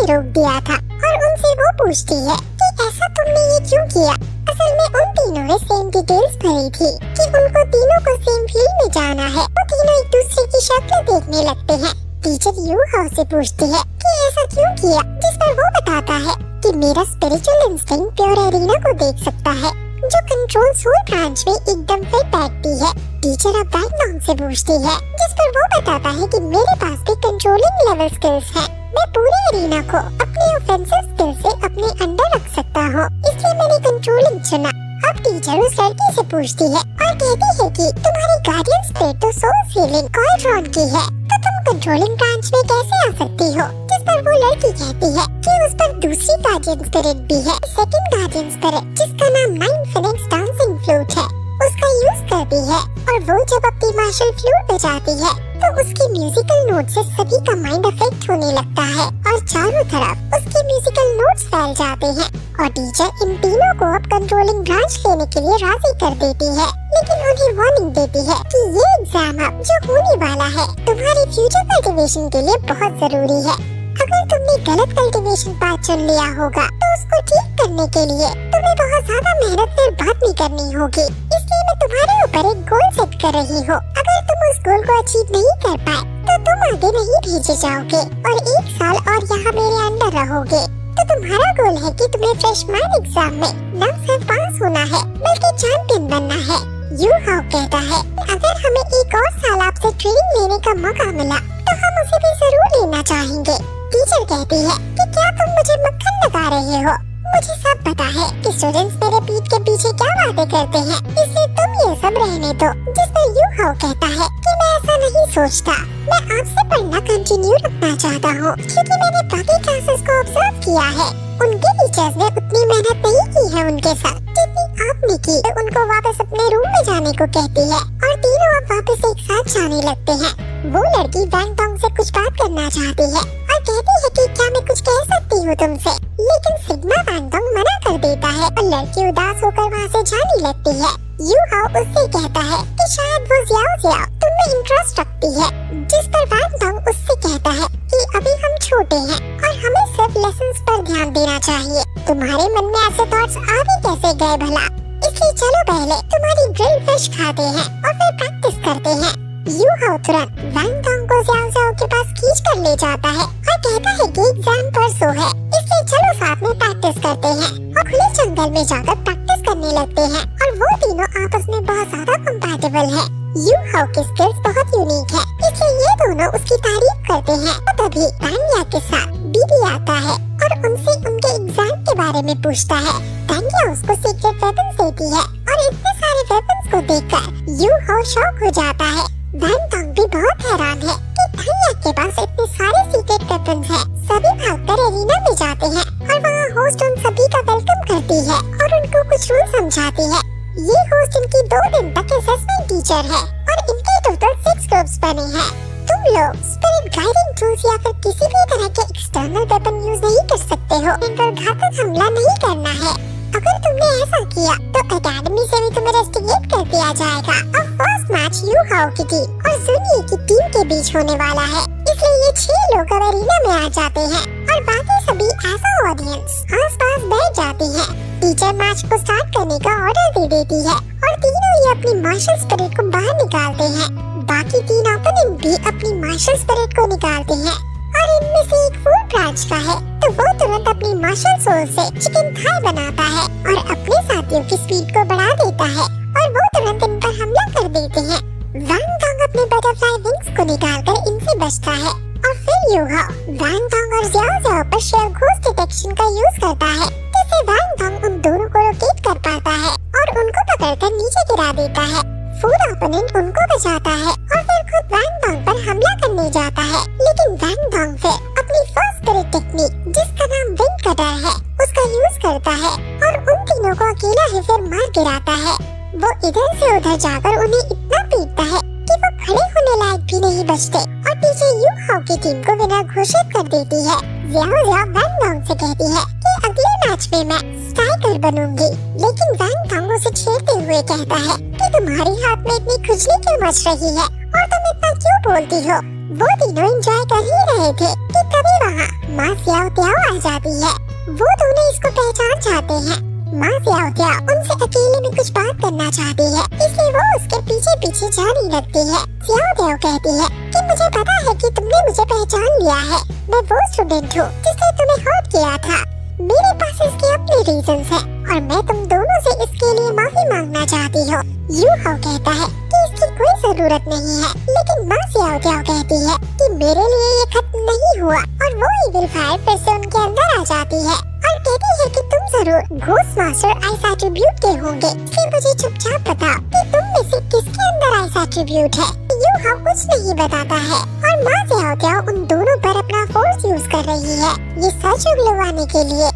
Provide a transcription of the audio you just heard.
रोक दिया था और उनसे वो पूछती है कि ऐसा तुमने ये क्यों किया। असल में उन तीनों ने सेम डिटेल्स भरी थी कि उनको तीनों को सेम फील्ड में जाना है। वो तीनों एक दूसरे की शक्ल देखने लगते हैं। टीचर यू हाउ से पूछती है कि ऐसा क्यों किया, जिस पर वो बताता है कि मेरा स्पिरिचुअल इंस्टिंक्ट प्योर एरिना को देख सकता है जो कंट्रोल सोल ब्रांच में एकदम फिट बैठती है। टीचर अब वैन डॉन्ग से पूछती है जिस पर वो बताता है कि मेरे पास भी कंट्रोलिंग लेवल स्किल्स हैं। मैं पूरे एरिना को अपने ऑफेंसिव स्किल से अपने अंडर रख सकता हूँ, इसलिए मैंने कंट्रोलिंग चुना। अब टीचर उस लड़की से पूछती है और कहती है कि तुम्हारी गार्डियन स्पिरिट तो सोल सीलिंग कॉल्ट्रॉन की है, तो तुम कंट्रोलिंग ब्रांच में कैसे आ सकती हो। जिस पर वो लड़की कहती है कि उस पर दूसरी गार्डियन स्पिरिट भी है, सेकंड गार्डियन स्पिरिट, जिसका नाम नाइन फिनिक्स डांसिंग फ्लूट है, उसका यूज करती है। और वो जब अपनी मार्शल फ्लूट बजाती है तो उसकी म्यूजिकल नोट से सभी का माइंड अफेक्ट होने लगता है और चारों तरफ उसके म्यूजिकल नोट्स फैल जाते हैं। और टीचर इन तीनों को अब कंट्रोलिंग ब्रांच लेने के लिए राजी कर देती है, लेकिन उन्हें वार्निंग देती है कि ये एग्जाम अब जो होने वाला है तुम्हारी फ्यूचर कल्टीवेशन के लिए बहुत जरूरी है। अगर तुमने गलत कल्टीवेशन पाथ चुन लिया होगा तो उसको ठीक करने के लिए तुम्हें बहुत ज्यादा मेहनत फिर बाद में करनी होगी। इसलिए मैं तुम्हारे ऊपर एक गोल सेट कर रही हूँ। अगर तुम उस गोल को अचीव नहीं कर पाए तो तुम आगे नहीं भेजे जाओगे और 1 साल और यहाँ मेरे अंडर रहोगे। तो तुम्हारा गोल है कि तुम्हें फ्रेशमैन एग्जाम में न सिर्फ पास होना है बल्कि चैंपियन बनना है। यू हाउ कहता है अगर हमें 1 और साल आपसे ट्रेनिंग लेने का मौका मिला तो हम उसे भी जरूर लेना चाहेंगे। टीचर कहती है कि क्या तुम मुझे मक्खन लगा रहे हो, मुझे सब पता है कि स्टूडेंट्स मेरे पीठ के पीछे क्या बातें करते हैं, इसलिए तुम ये सब रहने दो। जिस पर यू हाउ कहता है कि मैं ऐसा नहीं सोचता, मैं आपसे पढ़ना कंटिन्यू रखना चाहता हूँ क्योंकि मैंने बाकी क्लासेस को ऑब्जर्व किया है। उनके टीचर्स ने उतनी मेहनत नहीं की है उनके साथ जितनी आपने की। उनको वापस अपने रूम में जाने को कहती है और तीनों अब वापस एक साथ जाने लगते हैं। वो लड़की वैंग टोंग से कुछ बात करना चाहती है और कहती है कि क्या मैं कुछ कह सकती हूँ तुमसे, लेकिन सिग्मा वैंग टोंग मना कर देता है और लड़की उदास होकर वहाँ से जाने लगती है। यू हाउ उससे कहता है कि शायद वो ज़्याओ तुममें इंटरेस्ट रखती है, जिस पर वैंग टोंग उससे कहता है कि अभी हम छोटे हैं और हमें सिर्फ लेसन्स पर ध्यान देना चाहिए। तुम्हारे मन में ऐसे थॉट्स आगे कैसे गए भला, इसलिए चलो पहले तुम्हारी ग्रिल्ड फिश खाते हैं और फिर प्रैक्टिस करते हैं। यू हाउ तुरंत वैंग टोंग को ज़्याओ के पास खींच कर ले जाता है और कहता है कि एग्जाम परसों है, इसलिए चलो साथ में प्रैक्टिस करते हैं। और खुले जंगल में जाकर प्रैक्टिस करने लगते हैं और वो तीनों आपस में बहुत ज्यादा कंपैटिबल है। यू हाउ की स्किल्स बहुत यूनिक है, इसलिए ये दोनों उसकी तारीफ करते हैं। तो तभी तान्या के साथ बीबी आता है और उनसे उनके एग्जाम के बारे में पूछता है। तान्या उसको सीक्रेट वेपन्स देती है और इतने सारे वेपन्स को देखकर यू हाउ शॉक हो जाता है। वैंग टोंग भी बहुत हैरान है कि तान्या के पास इतने सारे सीक्रेट वेपन्स हैं। सभी भागकर एरिना में जाते हैं और वहाँ होस्ट उन सभी का वेलकम करती है और उनको कुछ रूल समझाती है। ये होस्ट इनकी 2 दिन तक असेसमेंट टीचर है और इनके टोटल 6 ग्रुप्स बने हैं। तुम लोग स्पिरिट गाइडिंग टूल्स या फिर किसी भी तरह के एक्सटर्नल वेपन यूज नहीं कर सकते हो। इन पर घातक हमला नहीं करना है। अगर तुमने ऐसा किया तो एकेडमी से भी तुम्हें रेस्टिगेट कर दिया जाएगा। अब फर्स्ट मैच यू हाउ की टीम और सुनिए की टीम के बीच होने वाला है, इसलिए ये 6 लोग अब एरिना में आ जाते हैं और बाकी सभी एज अ ऑडियंस आस-पास बैठ जाती हैं। टीचर मैच को स्टार्ट करने का ऑर्डर दे देती है और तीनों ही अपनी मार्शल स्पिरिट को बाहर निकालते हैं। बाकी 3 ओपोनेंट भी अपनी मार्शल स्पिरिट को निकालते हैं और इनमें से एक फुल ब्रांच का है तो वो तुरंत अपनी मार्शल सोल से चिकन थाई बनाता है और अपने साथियों की स्पीड को बढ़ा देता है और वो तुरंत इन पर हमला कर देते हैं। वैंग टोंग अपने बटरफ्लाई विंग्स को निकालकर इनसे बचता है और फिर यू हाउ वैंग टोंग और ज़्याओ पर शेयर घोस्ट डिटेक्शन का यूज करता है, जिससे वैंग टोंग उन दोनों को लोकेट कर पाता है और उनको पकड़कर नीचे गिरा देता है। फूड ओपोनेंट उनको बचाता है और फिर खुद वैंग टोंग पर हमला करने जाता है, लेकिन वैंग टोंग फिर अपनी फर्स्ट स्पिरिट टेक्निक जिसका नाम विंग कटर है उसका यूज करता है और उन तीनों को अकेला ही फिर मार गिराता है। वो इधर से उधर जाकर उन्हें इतना पीटता है कि वो खड़े होने लायक भी नहीं बचते और पीछे यू हाउ की टीम को विनर घोषित कर देती है। ज़्याओ वैंग टोंग से कहती है कि अगले मैच में मैं स्ट्राइकर बनूंगी, लेकिन वैंग टोंग उसे छेड़ते हुए कहता है कि तुम्हारी हाथ में इतनी खुजली क्यों मच रही है और तुम इतना क्यों बोलती हो। वो तीनों एंजॉय कर ही रहे थे कि तभी वहाँ माँ सियाओ त्याओ आ जाती है। वो दोनों इसको पहचान जाते हैं। माँ सियाओ त्याओ उनसे अकेले में कुछ बात करना चाहती है, इसलिए वो उसके पीछे पीछे जाने लगती है। सियाओ त्याओ कहती है कि मुझे पता है कि तुमने मुझे पहचान लिया है। मैं वो स्टूडेंट हूँ जिसने तुम्हें हर्ट किया था। मेरे पास इसके अपने रीजंस हैं और मैं तुम दोनों से इसके लिए माफी मांगना चाहती हूँ। यू हाओ कहता है कि इसकी कोई जरूरत नहीं है, लेकिन माँ सियाओ त्याओ कहती है कि मेरे लिए ये खत्म नहीं हुआ और वो इविल फायर फिर से उनके अंदर आ जाती है और कहती है कि तुम जरूर घोस्ट मास्टर आइस एट्रीब्यूट के होंगे, इसलिए मुझे चुपचाप बताओ कि तुम में से किसके अंदर आइस एट्रीब्यूट है। यू हाओ कुछ नहीं बताता है और माँ सियाओ त्याओ उन दोनों पर अपना फोर्स यूज कर रही है, ये सच उगलवाने के लिए।